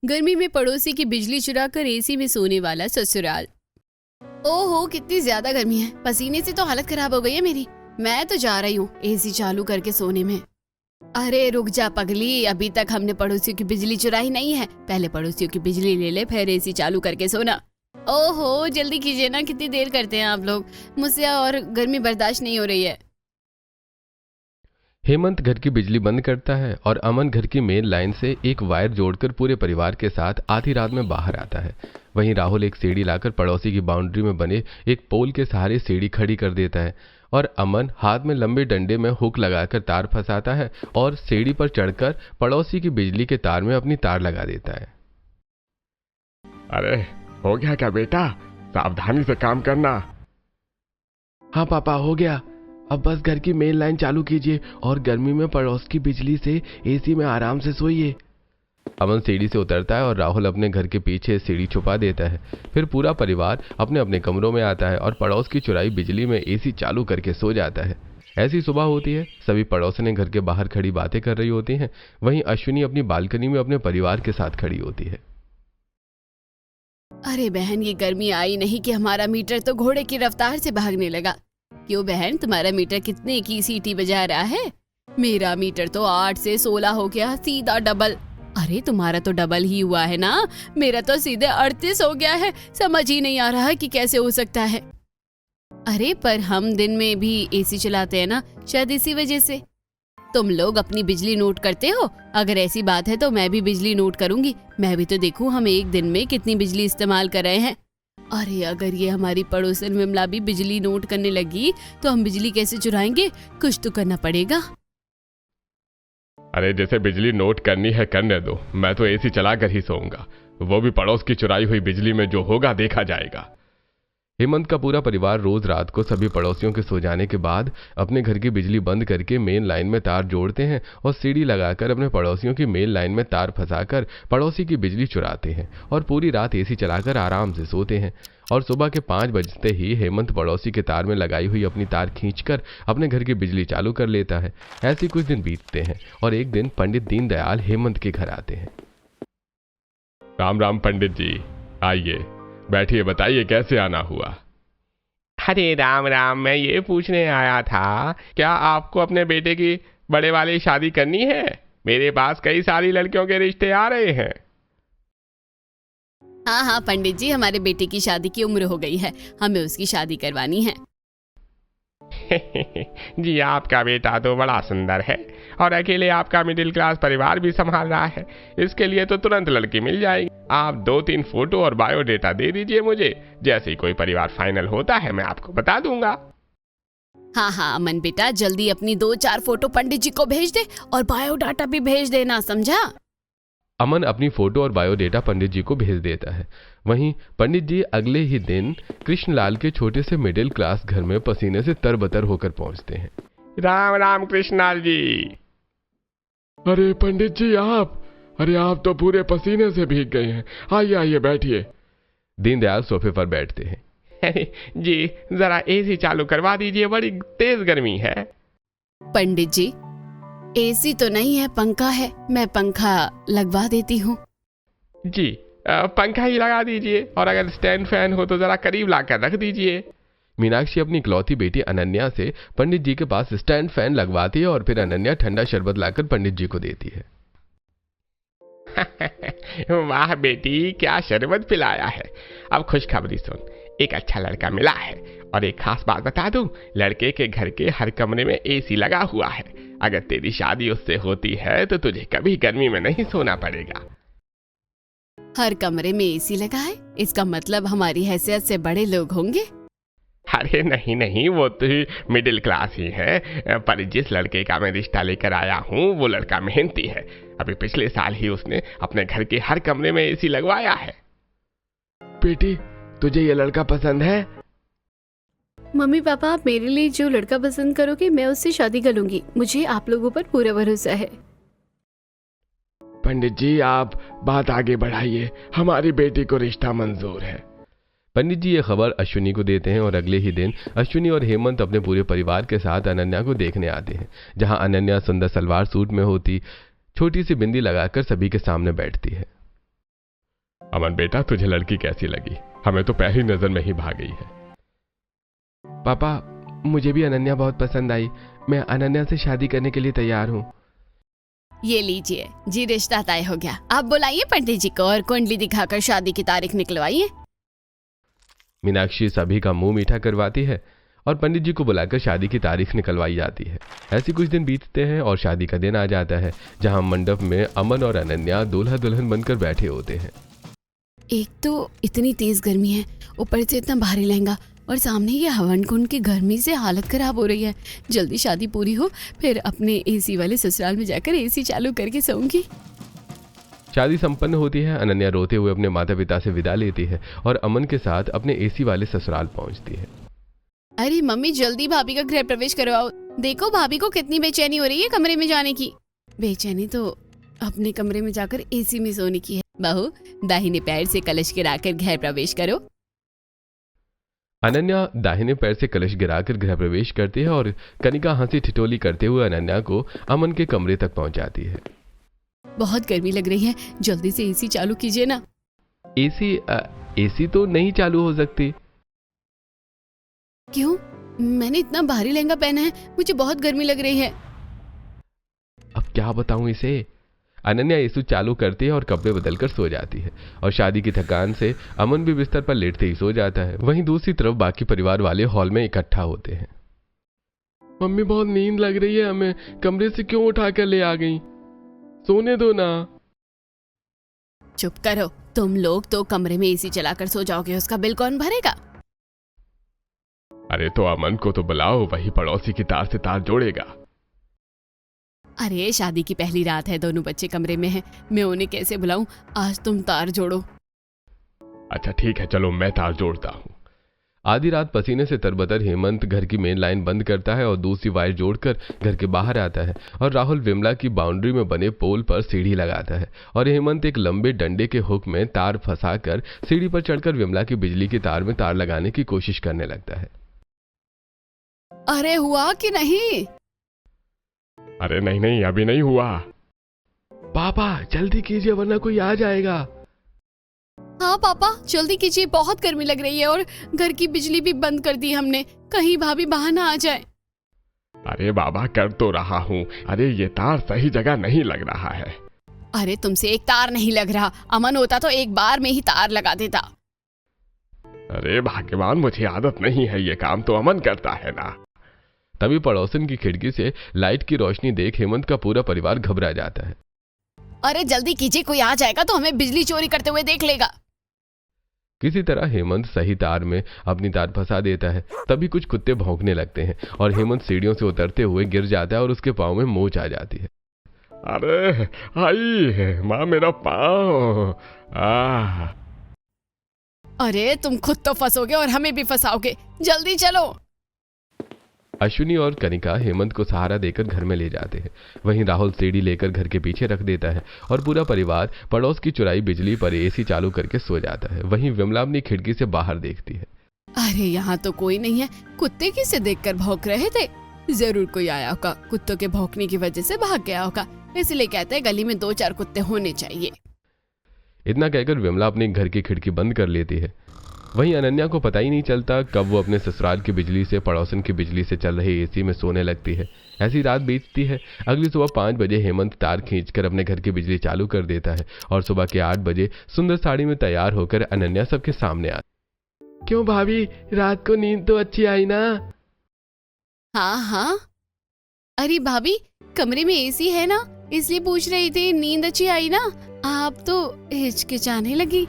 गर्मी में पड़ोसी की बिजली चुराकर एसी में सोने वाला ससुराल। ओहो, कितनी ज्यादा गर्मी है, पसीने से तो हालत खराब हो गई है मेरी। मैं तो जा रही हूँ एसी चालू करके सोने में। अरे रुक जा पगली, अभी तक हमने पड़ोसियों की बिजली चुराई नहीं है। पहले पड़ोसियों की बिजली ले ले, फिर एसी चालू करके सोना। ओहो, जल्दी कीजिए ना, कितनी देर करते हैं आप लोग। मुझसे और गर्मी बर्दाश्त नहीं हो रही है। हेमंत घर की बिजली बंद करता है और अमन घर की मेन लाइन से एक वायर जोड़कर पूरे परिवार के साथ आधी रात में बाहर आता है। वहीं राहुल एक सीढ़ी लाकर पड़ोसी की बाउंड्री में बने एक पोल के सहारे सीढ़ी खड़ी कर देता है और अमन हाथ में लंबे डंडे में हुक लगाकर तार फंसाता है और सीढ़ी पर चढ़कर पड़ोसी की बिजली के तार में अपनी तार लगा देता है। अरे हो गया क्या बेटा, सावधानी से काम करना। हाँ पापा, हो गया। अब बस घर की मेन लाइन चालू कीजिए और गर्मी में पड़ोस की बिजली से एसी में आराम से सोइए। अमन सीढ़ी से उतरता है और राहुल अपने घर के पीछे सीढ़ी छुपा देता है। फिर पूरा परिवार अपने अपने कमरों में आता है और पड़ोस की चुराई बिजली में एसी चालू करके सो जाता है। ऐसी सुबह होती है। सभी पड़ोसने घर के बाहर खड़ी बातें कर रही होती हैं। वहीं अश्विनी अपनी बालकनी में अपने परिवार के साथ खड़ी होती है। अरे बहन, ये गर्मी आई नहीं कि हमारा मीटर तो घोड़े की रफ्तार से भागने लगा। क्यों बहन, तुम्हारा मीटर कितने की सीटी बजा रहा है? मेरा मीटर तो 8 से 16 हो गया, सीधा डबल। अरे तुम्हारा तो डबल ही हुआ है ना, मेरा तो सीधे 38 हो गया है। समझ ही नहीं आ रहा कि कैसे हो सकता है। अरे पर हम दिन में भी एसी चलाते हैं ना, शायद इसी वजह से। तुम लोग अपनी बिजली नोट करते हो? अगर ऐसी बात है तो मैं भी बिजली नोट करूंगी। मैं भी तो देखूं हम एक दिन में कितनी बिजली इस्तेमाल कर रहे हैं। अरे अगर ये हमारी पड़ोसन विमला भी बिजली नोट करने लगी तो हम बिजली कैसे चुराएंगे? कुछ तो करना पड़ेगा। अरे जैसे बिजली नोट करनी है करने दो, मैं तो एसी चलाकर ही सोऊंगा। वो भी पड़ोस की चुराई हुई बिजली में जो होगा देखा जाएगा। हेमंत का पूरा परिवार रोज रात को सभी पड़ोसियों के सो जाने के बाद अपने घर की बिजली बंद करके मेन लाइन में तार जोड़ते हैं और सीढ़ी लगाकर अपने पड़ोसियों की मेन लाइन में तार फंसाकर पड़ोसी की बिजली चुराते हैं और पूरी रात एसी चलाकर आराम से सोते हैं। और सुबह के 5 बजते ही हेमंत पड़ोसी के तार में लगाई हुई अपनी तार खींचकर अपने घर की बिजली चालू कर लेता है। ऐसे कुछ दिन बीतते हैं और एक दिन पंडित दीनदयाल हेमंत के घर आते हैं। राम राम पंडित जी, आइए बैठिए, बताइए कैसे आना हुआ। अरे राम राम, मैं ये पूछने आया था, क्या आपको अपने बेटे की बड़े वाली शादी करनी है? मेरे पास कई सारी लड़कियों के रिश्ते आ रहे हैं। हाँ हाँ पंडित जी, हमारे बेटे की शादी की उम्र हो गई है, हमें उसकी शादी करवानी है। जी, आपका बेटा तो बड़ा सुंदर है और अकेले आपका मिडिल क्लास परिवार भी संभाल रहा है। इसके लिए तो तुरंत लड़की मिल जाएगी। आप 2-3 फोटो और बायोडेटा दे दीजिए मुझे। जैसे ही कोई परिवार फाइनल होता है मैं आपको बता दूंगा। हाँ हाँ अमन बेटा, जल्दी अपनी 2-4 फोटो पंडित जी को भेज दे और बायोडाटा भी भेज देना, समझा? अमन अपनी फोटो और बायोडेटा पंडित जी को भेज देता है। वहीं पंडित जी अगले ही दिन कृष्णलाल के छोटे से मिडिल क्लास घर में पसीने से तरबतर होकर पहुंचते हैं। राम राम कृष्णलाल जी। अरे पंडित जी आप, अरे आप तो पूरे पसीने से भीग गए हैं। आइए आइए बैठिए। दीनदयाल सोफे पर बैठते हैं। जी जरा एसी चालू करवा दीजिए, बड़ी तेज गर्मी है। पंडित जी, एसी तो नहीं है, पंखा है, मैं पंखा लगवा देती हूँ। जी पंखा ही लगा दीजिए और अगर स्टैंड फैन हो तो जरा करीब लाकर रख दीजिए। मीनाक्षी अपनी इकलौती बेटी अनन्या से पंडित जी के पास स्टैंड फैन लगवाती है और फिर अनन्या ठंडा शरबत लाकर पंडित जी को देती है। वाह बेटी, क्या शरबत पिलाया है। अब खुशखबरी सुन, एक अच्छा लड़का मिला है और एक खास बात बता दूं, लड़के के घर के हर कमरे में एसी लगा हुआ है। अगर तेरी शादी उससे होती है तो तुझे कभी गर्मी में नहीं सोना पड़ेगा। हर कमरे में एसी लगा है, इसका मतलब हमारी हैसियत से बड़े लोग होंगे। अरे नहीं नहीं, वो तो मिडिल क्लास ही है, पर जिस लड़के का मैं रिश्ता लेकर आया हूँ वो लड़का मेहनती है। अभी पिछले साल ही उसने अपने घर के हर कमरे में एसी लगवाया है। बेटी, तुझे ये लड़का पसंद है? मम्मी पापा, आप मेरे लिए जो लड़का पसंद करोगे मैं उससे शादी कर लूंगी। मुझे आप लोगों पर पूरा भरोसा है। पंडित जी आप बात आगे बढ़ाइए, हमारी बेटी को रिश्ता मंजूर है। पंडित जी ये खबर अश्विनी को देते हैं और अगले ही दिन अश्विनी और हेमंत अपने पूरे परिवार के साथ अनन्या को देखने आते हैं, जहां अनन्या सुंदर सलवार सूट में होती, छोटी सी बिंदी लगाकर सभी के सामने बैठती है। अमन बेटा, तुझे लड़की कैसी लगी? हमें तो पहली नजर में ही भाग गई है। पापा, मुझे भी अनन्या बहुत पसंद आई। मैं अनन्या से शादी करने के लिए तैयार हूँ। ये लीजिए जी, रिश्ता तय हो गया। आप बुलाइए पंडित जी को और कुंडली दिखाकर शादी की तारीख निकलवाइए। मीनाक्षी सभी का मुंह मीठा करवाती है और पंडित जी को बुलाकर शादी की तारीख निकलवाई जाती है। ऐसे कुछ दिन बीतते हैं और शादी का दिन आ जाता है, जहां मंडप में अमन और अनन्या दूल्हा दुल्हन बनकर बैठे होते हैं। एक तो इतनी तेज गर्मी है, ऊपर से इतना भारी लहंगा, और सामने ये हवन कुंड की गर्मी से हालत खराब हो रही है। जल्दी शादी पूरी हो, फिर अपने एसी वाले ससुराल में जाकर एसी चालू करके सोऊंगी। शादी संपन्न होती है। अनन्या रोते हुए अपने माता पिता से विदा लेती है और अमन के साथ अपने एसी वाले ससुराल पहुंचती है। अरे मम्मी, जल्दी भाभी का गृह प्रवेश करवाओ। देखो भाभी को कितनी बेचैनी हो रही है कमरे में जाने की। बेचैनी तो अपने कमरे में जाकर एसी में सोने की है। बहू, दाहिने पैर से कलश गिराकर गृह प्रवेश करो। अनन्या दाहिने पैर से कलश गिराकर गृह प्रवेश करती है और कनिका हंसी ठिठोली करते हुए अनन्या को अमन के कमरे तक पहुंचाती है। बहुत गर्मी लग रही है, जल्दी से एसी चालू कीजिए ना। एसी तो नहीं चालू हो सकती। क्यों? मैंने इतना भारी लहंगा पहना है, मुझे बहुत गर्मी लग रही है। अब क्या बताऊं इसे। अनन्या एसी चालू करती है और कपड़े बदलकर सो जाती है और शादी की थकान से अमन भी बिस्तर पर लेटते ही सो जाता है। वहीं दूसरी तरफ बाकी परिवार वाले हॉल में इकट्ठा होते हैं। मम्मी, बहुत नींद लग रही है, हमें कमरे से क्यों उठाकर ले आ गई? सोने दो ना। चुप करो, तुम लोग तो कमरे में एसी चलाकर सो जाओगे, उसका बिल कौन भरेगा? अरे तो अमन को तो बुलाओ, वही पड़ोसी की तार से तार जोड़ेगा। अरे शादी की पहली रात है, दोनों बच्चे कमरे में हैं, मैं उन्हें कैसे बुलाऊं? आज तुम तार जोड़ो। अच्छा ठीक है, चलो मैं तार जोड़ता हूँ। आधी रात पसीने से तरबतर हेमंत घर की मेन लाइन बंद करता है और दूसरी वायर जोड़कर घर के बाहर आता है और राहुल विमला की बाउंड्री में बने पोल पर सीढ़ी लगाता है और हेमंत एक लंबे डंडे के हुक में तार फंसाकर सीढ़ी पर चढ़कर विमला की बिजली की तार में तार लगाने की कोशिश करने लगता है। अरे हुआ कि नहीं? अरे नहीं नहीं, अभी नहीं हुआ। पापा जल्दी कीजिए वरना कोई आ जाएगा। हाँ पापा, जल्दी कीजिए, बहुत गर्मी लग रही है और घर की बिजली भी बंद कर दी हमने, कहीं भाभी बाहर ना आ जाए। अरे बाबा, कर तो रहा हूँ। अरे ये तार सही जगह नहीं लग रहा है। अरे तुमसे एक तार नहीं लग रहा, अमन होता तो एक बार में ही तार लगा देता। अरे भाग्यवान, मुझे आदत नहीं है, ये काम तो अमन करता है ना। तभी पड़ोसन की खिड़की से लाइट की रोशनी देख हेमंत का पूरा परिवार घबरा जाता है। अरे जल्दी कीजिए, कोई आ जाएगा तो हमें बिजली चोरी करते हुए देख लेगा। किसी तरह हेमंत सही तार में अपनी तार फंसा देता है। तभी कुछ कुत्ते भौंकने लगते हैं और हेमंत सीढ़ियों से उतरते हुए गिर जाता है और उसके पाँव में मोच आ जाती है। अरे आई माँ, मेरा पाँव। अरे तुम खुद तो फंसोगे और हमें भी फंसाओगे, जल्दी चलो। अश्विनी और कनिका हेमंत को सहारा देकर घर में ले जाते हैं। वहीं राहुल सीढ़ी लेकर घर के पीछे रख देता है और पूरा परिवार पड़ोस की चुराई बिजली पर एसी चालू करके सो जाता है। वहीं विमला अपनी खिड़की से बाहर देखती है। अरे यहाँ तो कोई नहीं है, कुत्ते किसे देखकर भौंक रहे थे? जरूर कोई आया होगा, कुत्तों के भौंकने की वजह से भाग गया होगा, इसलिए कहते हैं गली में 2-4 कुत्ते होने चाहिए। इतना कहकर विमला अपने घर की खिड़की बंद कर लेती है। वहीं अनन्या को पता ही नहीं चलता कब वो अपने ससुराल की बिजली से पड़ोसन की बिजली से चल रही एसी में सोने लगती है। ऐसी रात बीतती है। अगली सुबह 5 बजे हेमंत तार खींचकर अपने घर की बिजली चालू कर देता है और सुबह के 8 बजे सुंदर साड़ी में तैयार होकर अनन्या सबके सामने आती। क्यों भाभी, रात को नींद तो अच्छी आई ना? हाँ। अरे भाभी, कमरे में एसी है ना, इसलिए पूछ रही थी, नींद अच्छी आई ना? आप तो हिचकिचाने लगी।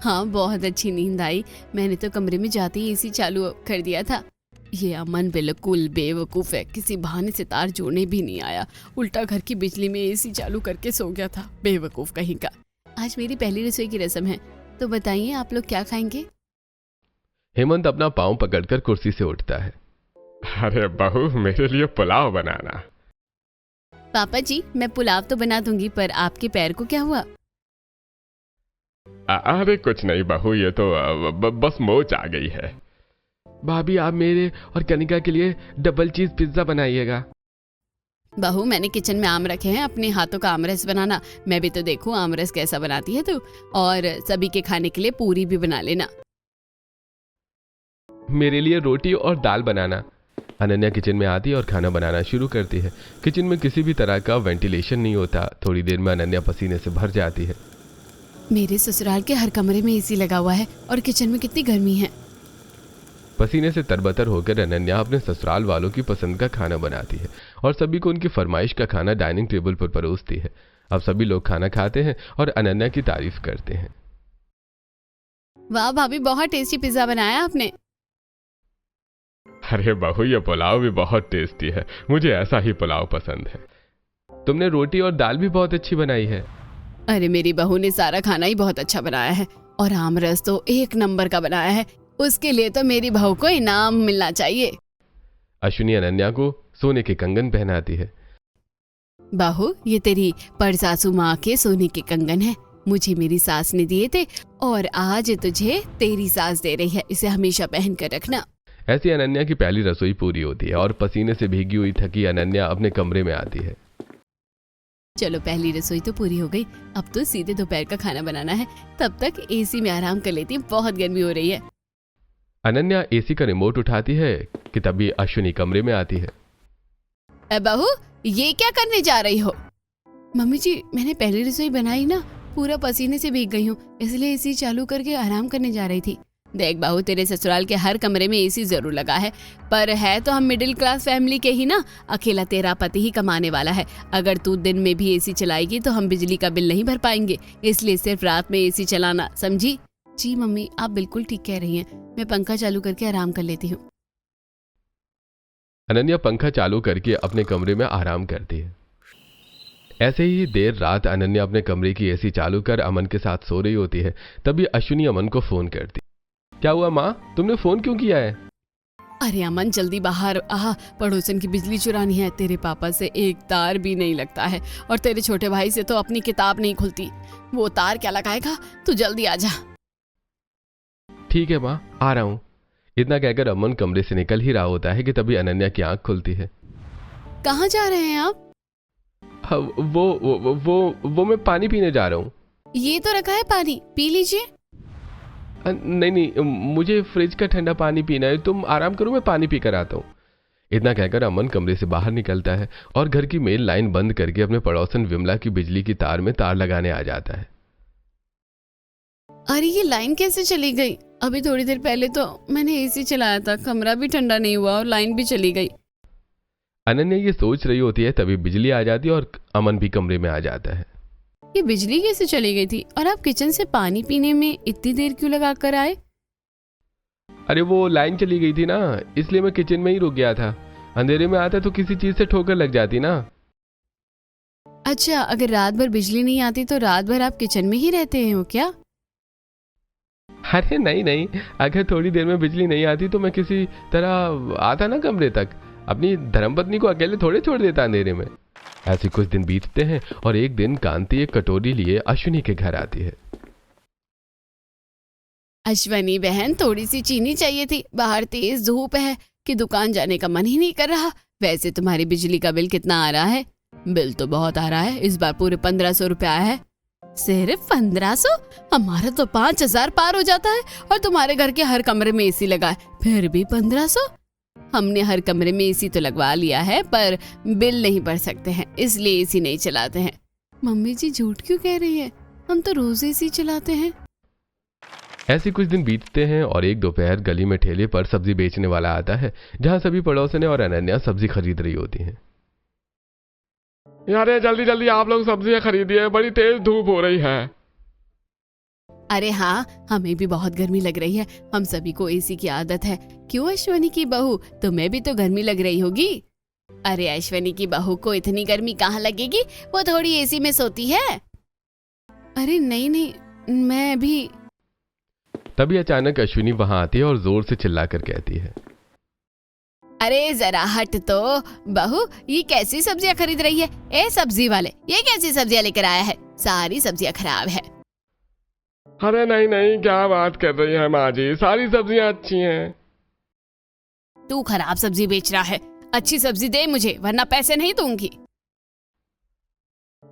हाँ, बहुत अच्छी नींद आई, मैंने तो कमरे में जाते ही एसी चालू कर दिया था। ये अमन बिल्कुल बेवकूफ है, किसी बहाने से तार जोड़ने भी नहीं आया, उल्टा घर की बिजली में एसी चालू करके सो गया था, बेवकूफ कहीं का। आज मेरी पहली रसोई की रस्म है, तो बताइए आप लोग क्या खाएंगे? हेमंत अपना पाँव पकड़कर कुर्सी से उठता है। अरे बहू, मेरे लिए पुलाव बनाना। पापा जी, मैं पुलाव तो बना दूंगी, पर आपके पैर को क्या हुआ? अरे कुछ नहीं बहू, ये तो बस मोच आ गई है। भाभी, आप मेरे और कनिका के लिए डबल चीज पिज्जा बनाइएगा। बहू, मैंने किचन में आम रखे हैं, अपने हाथों का आमरस बनाना। मैं भी तो देखूं आमरस कैसा बनाती है तू। और सभी के खाने के लिए पूरी भी बना लेना। मेरे लिए रोटी और दाल बनाना। अनन्या किचन में आती है और खाना बनाना शुरू करती है। किचन में किसी भी तरह का वेंटिलेशन नहीं होता। थोड़ी देर में अनन्या पसीने से भर जाती है। मेरे ससुराल के हर कमरे में एसी लगा हुआ है और किचन में कितनी गर्मी है। पसीने से तरबतर होकर अनन्या अपने ससुराल वालों की पसंद का खाना बनाती है और सभी को उनकी फरमाइश का खाना डाइनिंग टेबल पर परोसती है। अब सभी लोग खाना खाते हैं और अनन्या की तारीफ करते हैं। वाह भाभी, बहुत टेस्टी पिज्जा बनाया आपने। अरे बहू, ये पुलाव भी बहुत टेस्टी है, मुझे ऐसा ही पुलाव पसंद है। तुमने रोटी और दाल भी बहुत अच्छी बनाई है। अरे मेरी बहू ने सारा खाना ही बहुत अच्छा बनाया है और आमरस तो 1 नंबर का बनाया है। उसके लिए तो मेरी बहू को इनाम मिलना चाहिए। अश्विनी अनन्या को सोने के कंगन पहनाती है। बहू, ये तेरी परसासू माँ के सोने के कंगन है। मुझे मेरी सास ने दिए थे और आज तुझे तेरी सास दे रही है। इसे हमेशा पहन कर रखना। ऐसी अनन्या की पहली रसोई पूरी होती है और पसीने से भीगी हुई थकी अनन्या अपने कमरे में आती है। चलो, पहली रसोई तो पूरी हो गई। अब तो सीधे दोपहर का खाना बनाना है। तब तक एसी में आराम कर लेती हूँ, बहुत गर्मी हो रही है। अनन्या एसी का रिमोट उठाती है कि तभी अश्विनी कमरे में आती है। बहू, ये क्या करने जा रही हो? मम्मी जी, मैंने पहली रसोई बनाई ना, पूरा पसीने से भीग गई हूँ, इसलिए एसी चालू करके आराम करने जा रही थी। देख बहू, तेरे ससुराल के हर कमरे में एसी जरूर लगा है, पर है तो हम मिडिल क्लास फैमिली के ही ना। अकेला तेरा पति ही कमाने वाला है। अगर तू दिन में भी एसी चलाएगी तो हम बिजली का बिल नहीं भर पाएंगे, इसलिए सिर्फ रात में एसी चलाना, समझी? जी मम्मी, आप बिल्कुल ठीक कह रही हैं। मैं पंखा चालू करके आराम कर लेती हूँ। अनन्या पंखा चालू करके अपने कमरे में आराम करती है। ऐसे ही देर रात अनन्या अपने कमरे की एसी चालू कर अमन के साथ सो रही होती है। तभी अश्विनी अमन को फोन करती। क्या हुआ माँ, तुमने फोन क्यों किया है? अरे अमन, जल्दी बाहर आ, पड़ोसन की बिजली चुरानी है। तेरे पापा से एक तार भी नहीं लगता है और तेरे छोटे भाई से तो अपनी किताब नहीं खुलती। वो तार क्या लगाएगा? तू जल्दी आ जा। ठीक है माँ, आ रहा हूँ। इतना कहकर अमन कमरे से निकल ही रहा होता है कि तभी अनन्या की आंख खुलती है। कहाँ जा रहे हैं आप? वो मैं पानी पीने जा रहा हूँ। ये तो रखा है पानी, पी लीजिए। नहीं, मुझे फ्रिज का ठंडा पानी पीना है। तुम आराम करो, मैं पानी पी कर आता हूँ। इतना कहकर अमन कमरे से बाहर निकलता है और घर की मेन लाइन बंद करके अपने पड़ोसन विमला की बिजली की तार में तार लगाने आ जाता है। अरे ये लाइन कैसे चली गई? अभी थोड़ी देर पहले तो मैंने एसी चलाया था, कमरा भी ठंडा नहीं हुआ और लाइन भी चली गई। अनन्या ये सोच रही होती है तभी बिजली आ जाती है और अमन भी कमरे में आ जाता है। ये बिजली कैसे चली गई थी और आप किचन से पानी पीने में इतनी देर क्यों लगा कर आए? अरे वो लाइन चली गई थी ना, इसलिए मैं किचन में ही रुक गया था। अंधेरे में आता तो किसी चीज से ठोकर लग जाती ना। अच्छा, अगर रात भर बिजली नहीं आती तो रात भर आप किचन में ही रहते हो क्या? अरे नहीं, अगर थोड़ी देर में बिजली नहीं आती तो मैं किसी तरह आता ना कमरे तक। अपनी धर्मपत्नी को अकेले थोड़े छोड़ देता अंधेरे में। ऐसे कुछ दिन बीतते हैं और एक दिन कांति एक कटोरी लिए अश्विनी के घर आती है। अश्विनी बहन, थोड़ी सी चीनी चाहिए थी। बाहर तेज धूप है कि दुकान जाने का मन ही नहीं कर रहा। वैसे तुम्हारी बिजली का बिल कितना आ रहा है? बिल तो बहुत आ रहा है, इस बार पूरे 1500 रुपया आया है। सिर्फ 1500? हमारा तो 5000 पार हो जाता है और तुम्हारे घर के हर कमरे में एसी लगा है, फिर भी 1500? हमने हर कमरे में एसी तो लगवा लिया है पर बिल नहीं भर सकते हैं, इसलिए एसी नहीं चलाते हैं। मम्मी जी झूठ क्यों कह रही है? हम तो रोज एसी चलाते हैं। ऐसे कुछ दिन बीतते हैं और एक दोपहर गली में ठेले पर सब्जी बेचने वाला आता है, जहां सभी पड़ोसन और अनन्या सब्जी खरीद रही होती हैं। यार जल्दी आप लोग सब्जियां खरीदिए, बड़ी तेज धूप हो रही है। अरे हाँ, हमें भी बहुत गर्मी लग रही है। हम सभी को एसी की आदत है। क्यों अश्विनी की बहू, तुम्हें भी तो गर्मी लग रही होगी? अरे अश्विनी की बहू को इतनी गर्मी कहाँ लगेगी, वो थोड़ी एसी में सोती है। अरे नहीं, मैं भी। तभी अचानक अश्विनी वहां आती है और जोर से चिल्लाकर कहती है, अरे जरा हट तो बहू, ये कैसी सब्जियां खरीद रही है? ए सब्जी वाले, ये कैसी सब्जियां लेकर आया है? सारी सब्जियां खराब है। अरे नहीं, क्या बात कर रही है माँ जी, सारी सब्जियां अच्छी हैं। तू खराब सब्जी बेच रहा है, अच्छी सब्जी दे मुझे वरना पैसे नहीं दूंगी।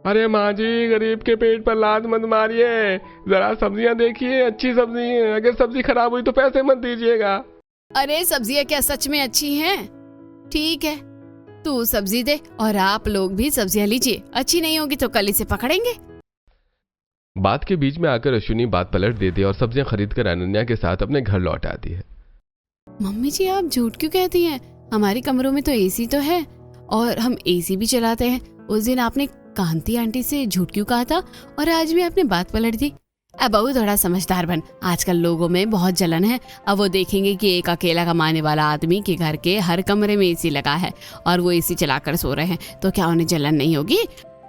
अरे माँ जी, गरीब के पेट पर लात मत मारिए, जरा सब्जियां देखिए, अच्छी सब्जी है, अगर सब्जी खराब हुई तो पैसे मत दीजिएगा। अरे सब्जियां क्या सच में अच्छी हैं? ठीक है, तू सब्जी दे और आप लोग भी सब्जियां लीजिए, अच्छी नहीं होगी तो कल इसे पकड़ेंगे। बात के बीच में आकर अश्विनी बात पलट देती है और सब्जियां खरीदकर अनन्या के साथ अपने घर लौट आती है। मम्मी जी आप झूठ क्यों कहती हैं? हमारे कमरों में तो एसी तो है और हम एसी भी चलाते हैं। उस दिन आपने कांति आंटी से झूठ क्यों कहा था और आज भी आपने बात पलट दी? अब बहू थोड़ा समझदार बन, आजकल लोगों में बहुत जलन है। अब वो देखेंगे कि एक अकेला कमाने वाला आदमी के घर के हर कमरे में एसी लगा है और वो एसी चलाकर सो रहे हैं, तो क्या उन्हें जलन नहीं होगी?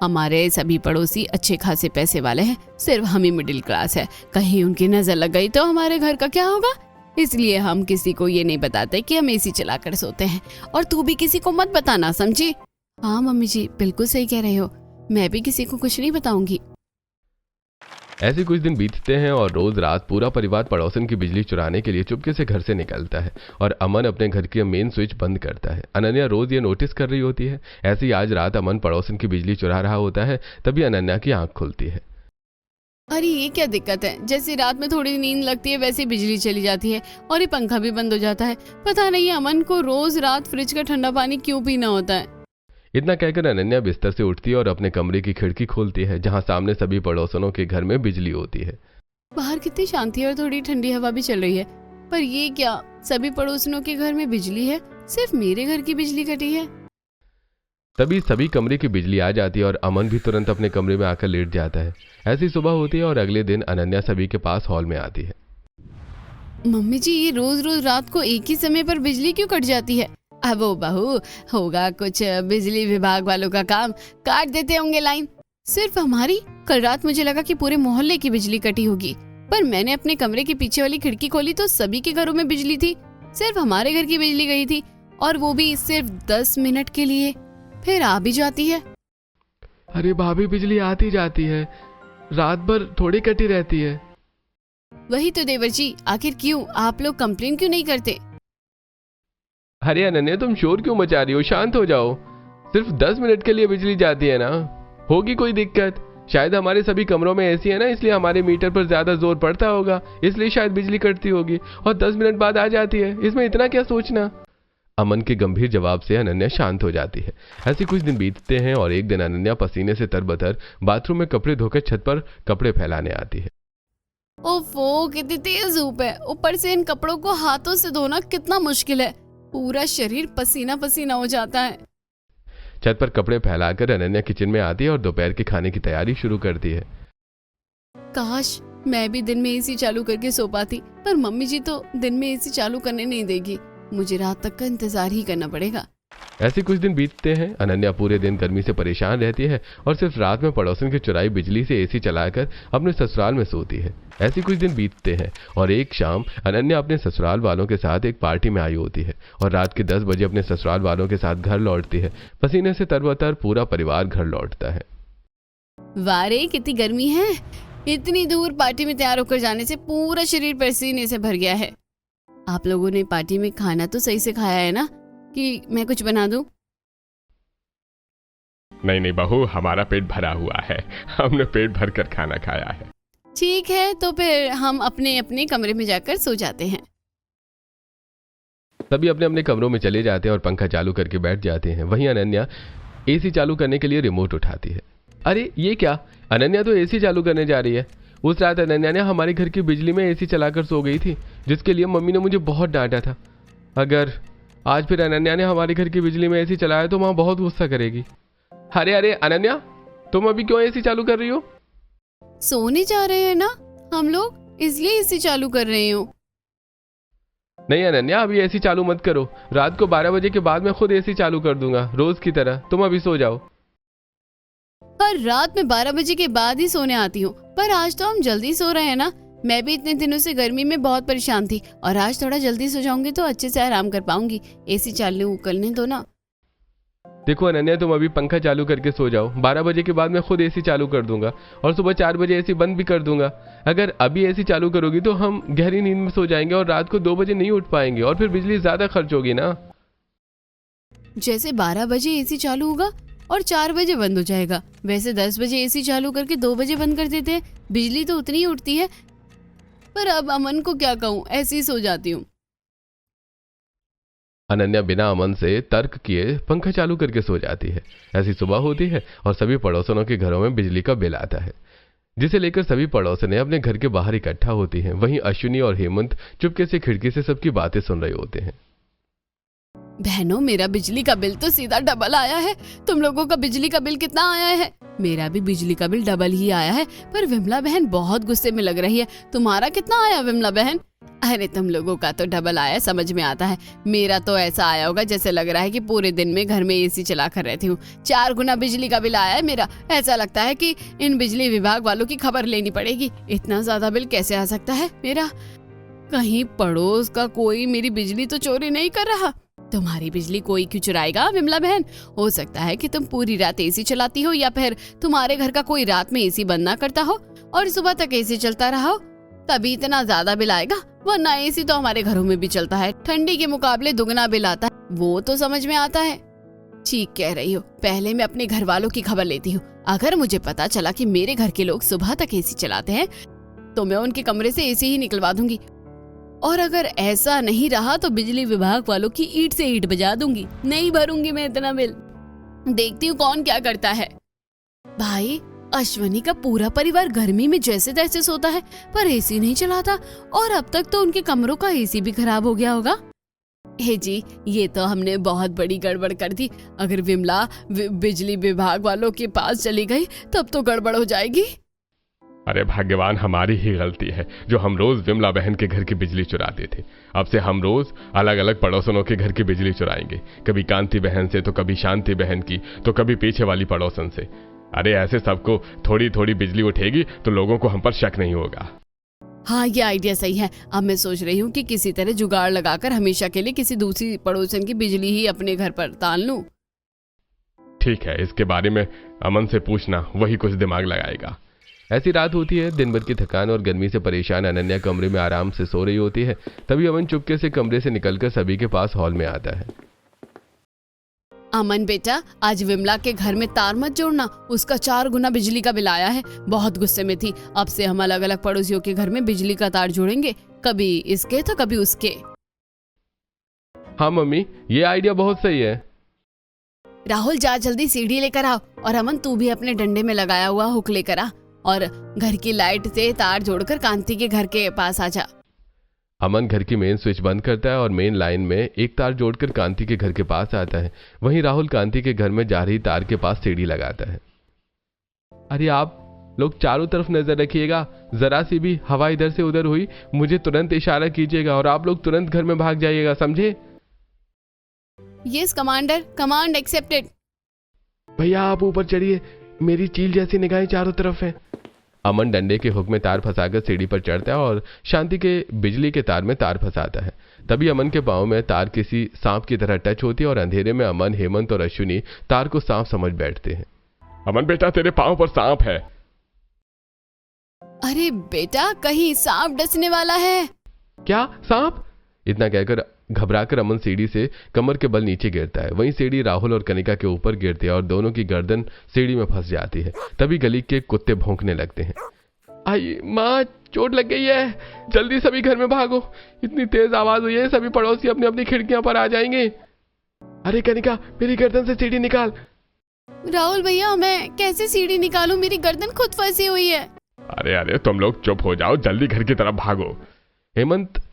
हमारे सभी पड़ोसी अच्छे खासे पैसे वाले हैं, सिर्फ हम ही मिडिल क्लास है। कहीं उनकी नजर लग गई तो हमारे घर का क्या होगा? इसलिए हम किसी को ये नहीं बताते कि हम एसी चलाकर सोते हैं। और तू भी किसी को मत बताना, समझी? हाँ मम्मी जी, बिल्कुल सही कह रहे हो, मैं भी किसी को कुछ नहीं बताऊंगी। ऐसे कुछ दिन बीतते हैं और रोज रात पूरा परिवार पड़ोसन की बिजली चुराने के लिए चुपके से घर से निकलता है और अमन अपने घर की मेन स्विच बंद करता है। अनन्या रोज ये नोटिस कर रही होती है। ऐसे ही आज रात अमन पड़ोसन की बिजली चुरा रहा होता है, तभी अनन्या की आंख खुलती है। अरे ये क्या दिक्कत है? जैसे रात में थोड़ी नींद लगती है वैसे बिजली चली जाती है और ये पंखा भी बंद हो जाता है। पता नहीं अमन को रोज रात फ्रिज का ठंडा पानी क्यों पीना होता है। इतना कहकर अनन्या बिस्तर से उठती है और अपने कमरे की खिड़की खोलती है, जहां सामने सभी पड़ोसनों के घर में बिजली होती है। बाहर कितनी शांति है और थोड़ी ठंडी हवा भी चल रही है, पर ये क्या सभी पड़ोसनों के घर में बिजली है, सिर्फ मेरे घर की बिजली कटी है? तभी सभी कमरे की बिजली आ जाती है और अमन भी तुरंत अपने कमरे में आकर लेट जाता है। ऐसी सुबह होती है और अगले दिन अनन्या सभी के पास हॉल में आती है। मम्मी जी ये रोज रोज रात को एक ही समय पर बिजली क्यों कट जाती है? अब वो बहू होगा कुछ बिजली विभाग वालों का काम, काट देते होंगे लाइन। सिर्फ हमारी? कल रात मुझे लगा कि पूरे मोहल्ले की बिजली कटी होगी, पर मैंने अपने कमरे के पीछे वाली खिड़की खोली तो सभी के घरों में बिजली थी, सिर्फ हमारे घर की बिजली गई थी और वो भी सिर्फ 10 मिनट के लिए, फिर आ भी जाती है। अरे भाभी, बिजली आती जाती है, रात भर थोड़ी कटी रहती है। वही तो देवर जी, आखिर क्यों आप लोग कंप्लेन क्यों नहीं करते? अरे अनन्या, तुम शोर क्यों मचा रही हो? शांत हो जाओ। सिर्फ 10 मिनट के लिए बिजली जाती है ना, होगी कोई दिक्कत? शायद हमारे सभी कमरों में एसी है ना, इसलिए हमारे मीटर पर ज्यादा जोर पड़ता होगा, इसलिए शायद बिजली कटती होगी और 10 मिनट बाद आ जाती है, इसमें इतना क्या सोचना। अमन के गंभीर जवाब से अनन्या शांत हो जाती है। ऐसे कुछ दिन बीतते हैं और एक दिन अनन्या पसीने से तरबतर बाथरूम में कपड़े धोकर छत पर कपड़े फैलाने आती है। ओफो, कितनी तेज धूप है, ऊपर से इन कपड़ों को हाथों से धोना कितना मुश्किल है, पूरा शरीर पसीना पसीना हो जाता है। छत पर कपड़े फैलाकर अनन्या किचन में आती है और दोपहर के खाने की तैयारी शुरू करती है। काश मैं भी दिन में एसी चालू करके सो पाती, पर मम्मी जी तो दिन में एसी चालू करने नहीं देगी, मुझे रात तक का इंतजार ही करना पड़ेगा। ऐसे कुछ दिन बीतते हैं। अनन्या पूरे दिन गर्मी से परेशान रहती है और सिर्फ रात में पड़ोसन की चुराई बिजली से एसी चलाकर अपने ससुराल में सोती है। ऐसे कुछ दिन बीतते हैं और एक शाम अनन्या अपने ससुराल वालों के साथ एक पार्टी में आई होती है और रात के 10 बजे अपने ससुराल वालों के साथ घर लौटती है। पसीने से तरबतर पूरा परिवार घर लौटता है। वारे कितनी गर्मी है, इतनी दूर पार्टी में तैयार होकर जाने से पूरा शरीर पसीने से भर गया है। आप लोगों ने पार्टी में खाना तो सही से खाया है ना, कि मैं कुछ बना दूं? नहीं बहू, हमारा पेट भरा हुआ है, हमने पेट भर कर खाना खाया है। ठीक है, तो फिर हम अपने अपने कमरे में जाकर सो जाते हैं। सभी अपने अपने कमरों में चले जाते हैं और पंखा चालू करके बैठ जाते हैं। वहीं अनन्या एसी चालू करने के लिए रिमोट उठाती है। अरे ये क्या, अनन्या तो एसी चालू करने जा रही है। उस रात अनन्या ने हमारे घर की बिजली में एसी चलाकर सो गई थी, जिसके लिए मम्मी ने मुझे बहुत डांटा था। अगर आज फिर अनन्या ने हमारे घर की बिजली में एसी चलाया तो माँ बहुत गुस्सा करेगी। अरे अनन्या, तुम अभी क्यों एसी चालू कर रही हो? सोने जा रहे हैं ना हम लोग, इसलिए एसी चालू कर रही हूँ। नहीं अनन्या, अभी एसी चालू मत करो, रात को 12 बजे के बाद मैं खुद एसी चालू कर दूंगा रोज की तरह। तुम अभी सो जाओ। हर रात में 12 बजे के बाद ही सोने आती हूँ, पर आज तो हम जल्दी सो रहे हैं ना। मैं भी इतने दिनों से गर्मी में बहुत परेशान थी और आज थोड़ा जल्दी सो जाऊंगी तो अच्छे से आराम कर पाऊंगी। एसी चालू करने दो ना। देखो अनन्या, तुम अभी पंखा चालू करके सो जाओ। 12 बजे के बाद मैं खुद एसी चालू कर दूंगा और सुबह 4 बजे एसी बंद भी कर दूंगा। अगर अभी एसी चालू करोगी तो हम गहरी नींद में सो जाएंगे और रात को 2 बजे नहीं उठ पाएंगे और फिर बिजली ज्यादा खर्च होगी ना। जैसे 12 बजे एसी चालू होगा और 4 बजे बंद हो जाएगा। वैसे 10 बजे एसी चालू करके 2 बजे बंद कर देते हैं, बिजली तो उतनी ही उठती है। पर अब अमन को क्या कहूँ, ऐसे ही सो जाती हूँ। अनन्या बिना अमन से तर्क किए पंखा चालू करके सो जाती है। ऐसी सुबह होती है और सभी पड़ोसनों के घरों में बिजली का बिल आता है, जिसे लेकर सभी पड़ोसने अपने घर के बाहर इकट्ठा होती हैं। वहीं अश्विनी और हेमंत चुपके से खिड़की से सबकी बातें सुन रहे होते हैं। बहनों, मेरा बिजली का बिल तो सीधा डबल आया है। तुम लोगों का बिजली का बिल कितना आया है? मेरा भी बिजली का बिल डबल ही आया है। पर विमला बहन बहुत गुस्से में लग रही है। तुम्हारा कितना आया विमला बहन? अरे तुम लोगों का तो डबल आया, समझ में आता है। मेरा तो ऐसा आया होगा जैसे लग रहा है कि पूरे दिन में घर में एसी चला कर रहती हूँ। 4 गुना बिजली का बिल आया है मेरा। ऐसा लगता है कि इन बिजली विभाग वालों की खबर लेनी पड़ेगी। इतना ज्यादा बिल कैसे आ सकता है मेरा? कहीं पड़ोस का कोई मेरी बिजली तो चोरी नहीं कर रहा। तुम्हारी बिजली कोई क्यों चुराएगा विमला बहन? हो सकता है कि तुम पूरी रात एसी चलाती हो, या फिर तुम्हारे घर का कोई रात में एसी बंद ना करता हो और सुबह तक एसी चलता रहा हो, तभी इतना ज्यादा बिल आएगा। वरना एसी तो हमारे घरों में भी चलता है, ठंडी के मुकाबले दुगना बिल आता है, वो तो समझ में आता है। ठीक कह रही हो। पहले मैं अपने घर वालों की खबर लेती हूँ। अगर मुझे पता चला कि मेरे घर के लोग सुबह तक एसी चलाते हैं तो मैं उनके कमरे से एसी ही निकलवा दूंगी। और अगर ऐसा नहीं रहा तो बिजली विभाग वालों की ईंट से ईंट बजा दूंगी। नहीं भरूंगी मैं इतना बिल। देखती हूँ कौन क्या करता है। भाई, अश्वनी का पूरा परिवार गर्मी में जैसे तैसे सोता है, पर एसी नहीं चलाता, और अब तक तो उनके कमरों का एसी भी खराब हो गया होगा। हे जी, ये तो हमने बहुत बड़ी गड़बड़ कर दी। अगर विमला बिजली विभाग वालों के पास चली गई तब तो गड़बड़ हो जाएगी। अरे भाग्यवान, हमारी ही गलती है जो हम रोज विमला बहन के घर की बिजली चुराते थे। अब से हम रोज अलग अलग पड़ोसनों के घर की बिजली चुराएंगे। कभी कांति बहन से, तो कभी शांति बहन की, तो कभी पीछे वाली पड़ोसन से। अरे ऐसे सबको थोड़ी थोड़ी बिजली उठेगी तो लोगों को हम पर शक नहीं होगा। हाँ, ये आइडिया सही है। अब मैं सोच रही हूँ कि किसी तरह जुगाड़ लगाकर हमेशा के लिए किसी दूसरी पड़ोसन की बिजली ही अपने घर पर तान लूं। ठीक है, इसके बारे में अमन से पूछना, वही कुछ दिमाग लगाएगा। ऐसी रात होती है। दिन भर की थकान और गर्मी से परेशान अनन्या कमरे में आराम से सो रही होती है। तभी अमन चुपके से कमरे से निकलकर सभी के पास हॉल में आता है। अमन बेटा, आज विमला के घर में तार मत जोड़ना। उसका 4 गुना बिजली का बिल आया है। बहुत गुस्से में थी। अब से हम अलग अलग पड़ोसियों के घर में बिजली का तार जोड़ेंगे, कभी इसके तो कभी उसके। हाँ मम्मी, ये आइडिया बहुत सही है। राहुल, जा जल्दी सीढ़ी लेकर आओ। और अमन, तू भी अपने डंडे में लगाया हुआ हुक लेकर आ और घर की लाइट से तार जोड़कर कांति के घर के पास आ जा। अमन घर की मेन स्विच बंद करता है और मेन लाइन में एक तार जोड़कर कांति के घर के पास आता है। वहीं राहुल कांति के घर में जा रही तार के पास सीढ़ी लगाता है। अरे आप लोग चारों तरफ नजर रखिएगा, जरा सी भी हवा इधर से उधर हुई मुझे तुरंत इशारा कीजिएगा और आप लोग तुरंत घर में भाग जाइएगा, समझे? Yes commander, command accepted. भैया आप ऊपर चढ़िए, मेरी चील जैसी निगाहें चारों तरफ है। अमन डंडे के हुक में तार फंसाकर सीढ़ी पर चढ़ता है और शांति के बिजली के तार में तार फंसाता है। तभी अमन के पांव में तार किसी सांप की तरह टच होती है और अंधेरे में अमन, हेमंत और अश्विनी तार को सांप समझ बैठते हैं। अमन बेटा, तेरे पांव पर सांप है। अरे बेटा, कहीं सांप डसने वाला है। क्या सांप? इतना कहकर घबराकर अमन सीढ़ी से कमर के बल नीचे गिरता है। वहीं सीढ़ी राहुल और कनिका के ऊपर गिरती है और दोनों की गर्दन सीढ़ी में फंस जाती है। तभी गली के कुत्ते भौंकने लगते हैं। आई माँ, चोट लग गई है, जल्दी सभी घर में भागो। इतनी तेज आवाज हुई है, सभी पड़ोसी अपनी अपनी खिड़कियां पर आ जाएंगे। अरे कनिका, मेरी गर्दन से सीढ़ी निकाल। राहुल भैया, मैं कैसे सीढ़ी निकालूं? मेरी गर्दन खुद फंसी हुई है। अरे अरे, तुम लोग चुप हो जाओ, जल्दी घर की तरफ भागो। हेमंत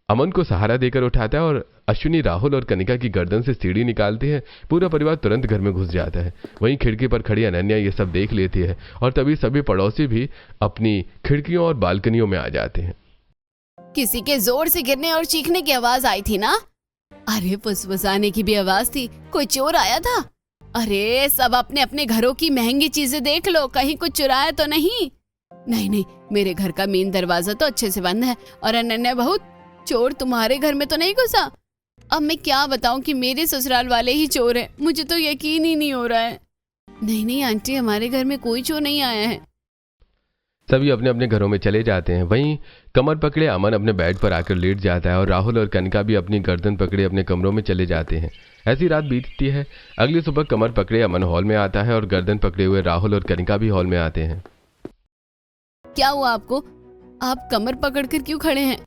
अमन को सहारा देकर उठाता है और अश्विनी राहुल और कनिका की गर्दन से सीढ़ी निकालती है। पूरा परिवार तुरंत घर में घुस जाता है। वहीं खिड़की पर खड़ी अनन्या ये सब देख लेती है और तभी सभी पड़ोसी भी अपनी खिड़कियों और बालकनियों में आ जाते हैं। किसी के जोर से गिरने और चीखने की आवाज आई थी ना? अरे फुसफुसाने की भी आवाज थी। कोई चोर आया था? अरे सब अपने अपने घरों की महंगी चीजें देख लो, कहीं कुछ चुराया तो नहीं। नहीं, मेरे घर का मेन दरवाजा तो अच्छे से बंद है। और अनन्या बहू, चोर तुम्हारे घर में तो नहीं घुसा? अब मैं क्या बताऊं कि मेरे ससुराल वाले ही चोर हैं। मुझे तो यकीन ही नहीं हो रहा है। नहीं आंटी, हमारे घर में कोई चोर नहीं आया है। सभी अपने अपने घरों में चले जाते हैं। वहीं कमर पकड़े अमन अपने बेड पर आकर लेट जाता है और राहुल और कनका भी अपनी गर्दन पकड़े अपने कमरों में चले जाते हैं। ऐसी रात बीतती है। अगली सुबह कमर पकड़े अमन हॉल में आता है और गर्दन पकड़े हुए राहुल और कनका भी हॉल में आते हैं। क्या हुआ आपको? आप कमर पकड़कर क्यों खड़े हैं?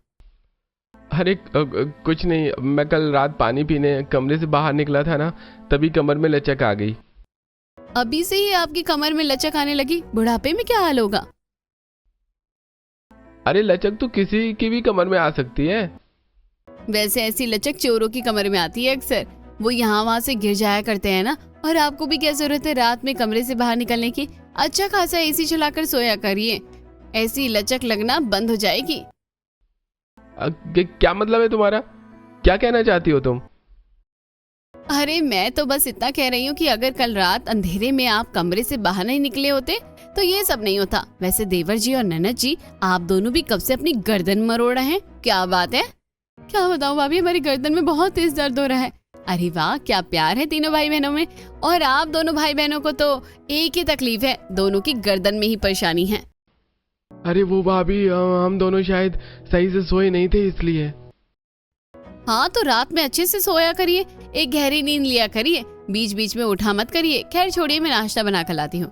अरे कुछ नहीं, मैं कल रात पानी पीने कमरे से बाहर निकला था ना, तभी कमर में लचक आ गई। अभी से ही आपकी कमर में लचक आने लगी? बुढ़ापे में क्या हाल होगा? अरे लचक तो किसी की भी कमर में आ सकती है। वैसे ऐसी लचक चोरों की कमर में आती है अक्सर, वो यहाँ वहाँ से गिर जाया करते हैं ना। और आपको भी क्या जरूरत है रात में कमरे से बाहर निकलने की? अच्छा खासा एसी चलाकर सोया करिए, ऐसी लचक लगना बंद हो जाएगी। क्या मतलब है तुम्हारा? क्या कहना चाहती हो तुम? अरे मैं तो बस इतना कह रही हूँ कि अगर कल रात अंधेरे में आप कमरे से बाहर नहीं निकले होते तो ये सब नहीं होता। वैसे देवर जी और ननद जी, आप दोनों भी कब से अपनी गर्दन मरोड़ रहे हैं? क्या बात है? क्या बताऊं भाभी, हमारी गर्दन में बहुत तेज दर्द हो रहा है। अरे वाह, क्या प्यार है तीनों भाई बहनों में। और आप दोनों भाई बहनों को तो एक ही तकलीफ है, दोनों की गर्दन में ही परेशानी है। अरे वो भाभी, हम दोनों शायद सही से सोए नहीं थे इसलिए। हाँ तो रात में अच्छे से सोया करिए, एक गहरी नींद लिया करिए, बीच बीच में उठा मत करिए। खैर छोड़िए, मैं नाश्ता बना कर लाती हूँ।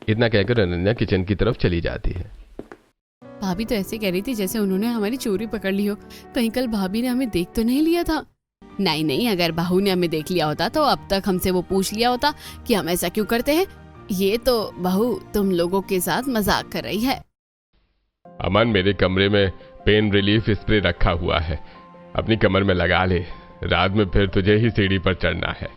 इतना कहकर अनन्या किचन की तरफ चली जाती है। भाभी तो ऐसे कह रही थी जैसे उन्होंने हमारी चोरी पकड़ ली हो। कहीं कल भाभी ने हमें देख तो नहीं लिया था? नहीं नहीं, अगर बहू ने हमें देख लिया होता तो अब तक हमसे वो पूछ लिया होता कि हम ऐसा क्यों करते हैं। ये तो बहू तुम लोगों के साथ मजाक कर रही है। अमन, मेरे कमरे में पेन रिलीफ स्प्रे रखा हुआ है, अपनी कमर में लगा ले, रात में फिर तुझे ही सीढ़ी पर चढ़ना है।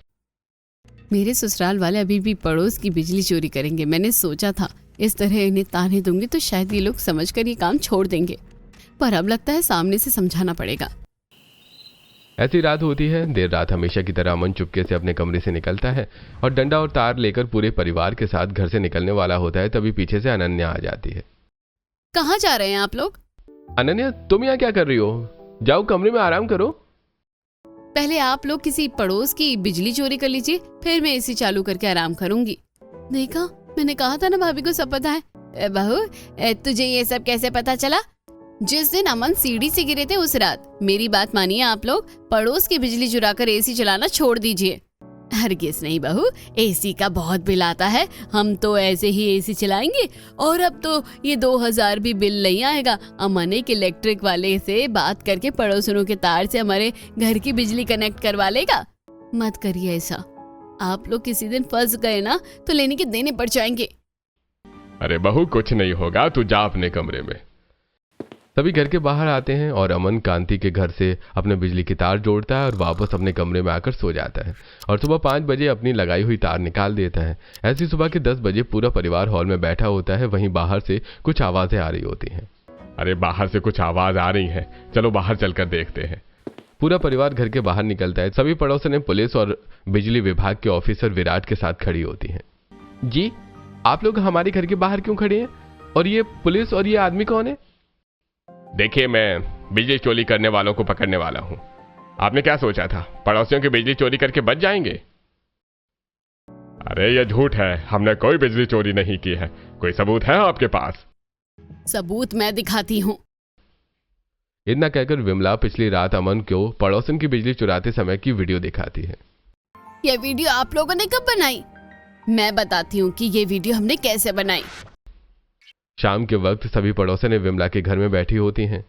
मेरे ससुराल वाले अभी भी पड़ोस की बिजली चोरी करेंगे। मैंने सोचा था इस तरह इन्हें ताने दूंगी तो शायद ये लोग समझकर ये काम छोड़ देंगे, पर अब लगता है सामने से समझाना पड़ेगा। ऐसी रात होती है। देर रात हमेशा की तरह अमन चुपके से अपने कमरे से निकलता है और डंडा और तार लेकर पूरे परिवार के साथ घर से निकलने वाला होता है। तभी पीछे से अनन्या आ जाती है। कहाँ जा रहे हैं आप लोग? अनन्या, तुम यहाँ क्या कर रही हो? जाओ कमरे में आराम करो। पहले आप लोग किसी पड़ोस की बिजली चोरी कर लीजिए, फिर मैं एसी चालू करके आराम करूंगी। देखा, मैंने कहा था ना भाभी को सब पता है। बहू, तुझे ये सब कैसे पता चला? जिस दिन अमन सीढ़ी से गिरे थे उस रात। मेरी बात मानिए आप लोग, पड़ोस की बिजली चुराकर एसी चलाना छोड़ दीजिए। हरगिज नहीं बहू, एसी का बहुत बिल आता है, हम तो ऐसे ही एसी चलाएंगे और अब तो ये 2000 भी बिल नहीं आएगा। अमन एक इलेक्ट्रिक वाले से बात करके पड़ोसियों के तार से हमारे घर की बिजली कनेक्ट करवा लेगा। मत करिए ऐसा, आप लोग किसी दिन फंस गए ना तो लेने के देने पड़ जाएंगे। अरे बहू, कुछ नहीं होगा, तू जा अपने कमरे में। सभी घर के बाहर आते हैं और अमन कांति के घर से अपने बिजली की तार जोड़ता है और वापस अपने कमरे में आकर सो जाता है और सुबह 5 बजे अपनी लगाई हुई तार निकाल देता है। ऐसी सुबह के 10 बजे पूरा परिवार हॉल में बैठा होता है। वहीं बाहर से कुछ आवाजें आ रही होती हैं। अरे बाहर से कुछ आवाज आ रही है, चलो बाहर चलकर देखते हैं। पूरा परिवार घर के बाहर निकलता है। सभी पड़ोसन पुलिस और बिजली विभाग के ऑफिसर विराट के साथ खड़ी होती हैं। जी, आप लोग हमारे घर के बाहर क्यों खड़े हैं? और ये पुलिस और ये आदमी कौन है? देखिए, मैं बिजली चोरी करने वालों को पकड़ने वाला हूं। आपने क्या सोचा था, पड़ोसियों की बिजली चोरी करके बच जाएंगे? अरे ये झूठ है, हमने कोई बिजली चोरी नहीं की है। कोई सबूत है आपके पास? सबूत मैं दिखाती हूँ। इतना कहकर विमला पिछली रात अमन को पड़ोसन की बिजली चुराते समय की वीडियो दिखाती है। ये वीडियो आप लोगों ने कब बनाई? मैं बताती हूँ कि ये वीडियो हमने कैसे बनाई। शाम के वक्त सभी पड़ोसन विमला के घर में बैठी होती हैं।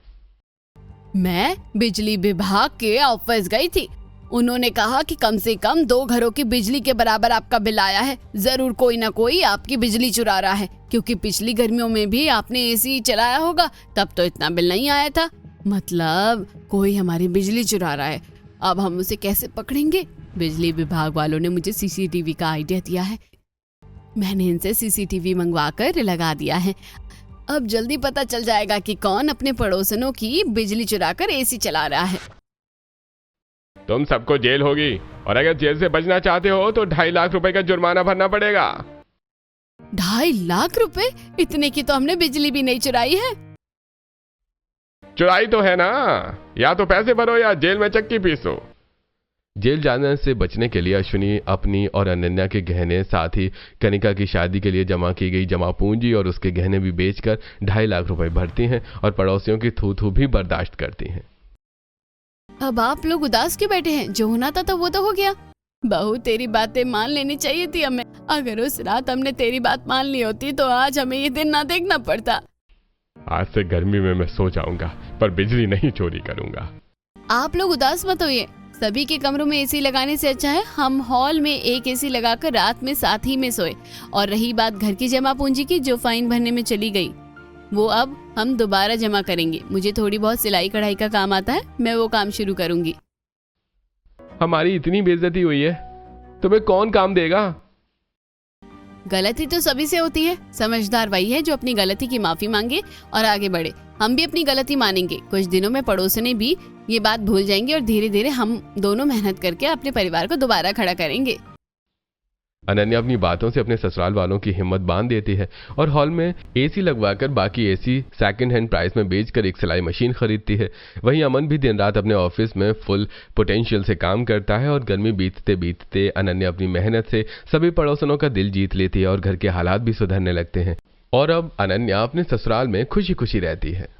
मैं बिजली विभाग के ऑफिस गई थी। उन्होंने कहा कि कम से कम 2 घरों की बिजली के बराबर आपका बिल आया है। जरूर कोई ना कोई आपकी बिजली चुरा रहा है, क्योंकि पिछली गर्मियों में भी आपने एसी चलाया होगा, तब तो इतना बिल नहीं आया था। मतलब कोई हमारी बिजली चुरा रहा है। अब हम उसे कैसे पकड़ेंगे? बिजली विभाग वालों ने मुझे सीसीटीवी का आइडिया दिया है। मैंने इनसे सीसीटीवी मंगवाकर लगा दिया है। अब जल्दी पता चल जाएगा कि कौन अपने पड़ोसनों की बिजली चुराकर एसी चला रहा है। तुम सबको जेल होगी, और अगर जेल से बचना चाहते हो तो 2.5 लाख रुपए का जुर्माना भरना पड़ेगा। 2.5 लाख रुपए? इतने की तो हमने बिजली भी नहीं चुराई है। चुराई तो है ना, या तो पैसे भरो या जेल में चक्की पीसो। जेल जाने से बचने के लिए अश्विनी अपनी और अनन्या के गहने, साथ ही कनिका की शादी के लिए जमा की गई जमा पूंजी और उसके गहने भी बेचकर 2.5 लाख रुपए भरती हैं और पड़ोसियों की थू थू भी बर्दाश्त करती हैं। अब आप लोग उदास क्यों बैठे हैं? जो होना था तो वो तो हो गया। बहू, तेरी बातें मान लेनी चाहिए थी हमें। अगर उस रात हमने तेरी बात मान ली होती तो आज हमें ये दिन ना देखना पड़ता। आज से गर्मी में मैं सो जाऊंगा, पर बिजली नहीं चोरी करूंगा। आप लोग उदास मत होइए। सभी के कमरों में एसी लगाने से अच्छा है हम हॉल में एक एसी लगाकर रात में साथ ही में सोए। और रही बात घर की जमा पूंजी की जो फाइन भरने में चली गई, वो अब हम दोबारा जमा करेंगे। मुझे थोड़ी बहुत सिलाई कढ़ाई का काम आता है, मैं वो काम शुरू करूंगी। हमारी इतनी बेइज्जती हुई है, तुम्हें कौन काम देगा? गलती तो सभी से होती है। समझदार वही है जो अपनी गलती की माफी मांगे और आगे बढ़े। हम भी अपनी गलती मानेंगे। कुछ दिनों में पड़ोसने भी ये बात भूल जाएंगे और धीरे धीरे हम दोनों मेहनत करके अपने परिवार को दोबारा खड़ा करेंगे। अनन्या अपनी बातों से अपने ससुराल वालों की हिम्मत बांध देती है और हॉल में एसी लगवाकर बाकी एसी सेकंड हैंड प्राइस में बेचकर एक सिलाई मशीन खरीदती है। वहीं अमन भी दिन रात अपने ऑफिस में फुल पोटेंशियल से काम करता है और गर्मी बीतते बीतते अनन्या अपनी मेहनत से सभी पड़ोसनों का दिल जीत लेती है और घर के हालात भी सुधरने लगते हैं और अब अनन्या अपने ससुराल में खुशी खुशी रहती है।